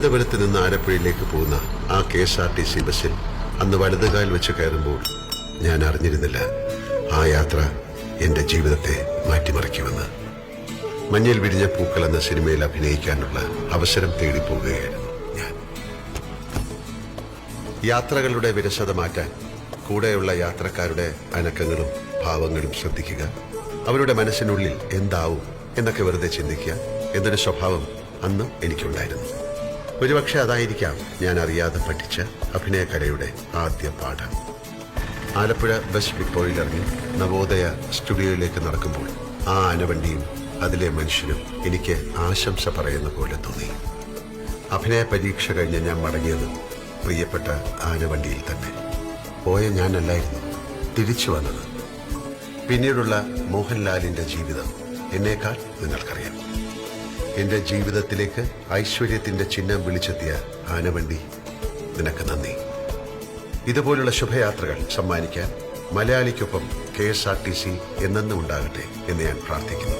തിരുവനന്തപുരത്ത് നിന്ന് ആലപ്പുഴയിലേക്ക് പോകുന്ന ആ KSRTC ബസ്സിൽ അന്ന് വലതുകാൽ വെച്ച് കയറുമ്പോൾ ഞാൻ അറിഞ്ഞിരുന്നില്ല ആ യാത്ര എന്റെ ജീവിതത്തെ മാറ്റിമറിക്കുമെന്ന്. മഞ്ഞിൽ വിരിഞ്ഞ പൂക്കൾ എന്ന സിനിമയിൽ അഭിനയിക്കാനുള്ള അവസരം തേടി പോകുകയായിരുന്നു ഞാൻ. യാത്രകളുടെ വിരസത മാറ്റാൻ കൂടെയുള്ള യാത്രക്കാരുടെ അനക്കങ്ങളും ഭാവങ്ങളും ശ്രദ്ധിക്കുക, അവരുടെ മനസ്സിനുള്ളിൽ എന്താവും എന്നൊക്കെ വെറുതെ ചിന്തിക്കുക എന്നൊരു സ്വഭാവം അന്നും എനിക്കുണ്ടായിരുന്നു. ഒരുപക്ഷെ അതായിരിക്കാം ഞാൻ അറിയാതെ പഠിച്ച അഭിനയകലയുടെ ആദ്യ പാഠം. ആലപ്പുഴ ബസ് ഡിപ്പോയിൽ ഇറങ്ങി നവോദയ സ്റ്റുഡിയോയിലേക്ക് നടക്കുമ്പോൾ ആ ആനവണ്ടിയും അതിലെ മനുഷ്യനും എനിക്ക് ആശംസ പറയുന്ന പോലെ തോന്നി. അഭിനയ പരീക്ഷ കഴിഞ്ഞ് ഞാൻ മടങ്ങിയത് പ്രിയപ്പെട്ട ആനവണ്ടിയിൽ തന്നെ. പോയ ഞാനല്ലായിരുന്നു തിരിച്ചു വന്നത്. പിന്നീടുള്ള മോഹൻലാലിന്റെ ജീവിതം എന്നേക്കാൾ നിങ്ങൾക്കറിയാം. എന്റെ ജീവിതത്തിലേക്ക് ഐശ്വര്യത്തിന്റെ ചിഹ്നം വിളിച്ചെത്തിയ ആനവണ്ടി, നിനക്ക് നന്ദി. ഇതുപോലുള്ള ശുഭയാത്രകൾ സമ്മാനിക്കാൻ മലയാളിക്കൊപ്പം KSRTC എന്നെന്നും ഉണ്ടാകട്ടെ എന്ന് ഞാൻ പ്രാർത്ഥിക്കുന്നു.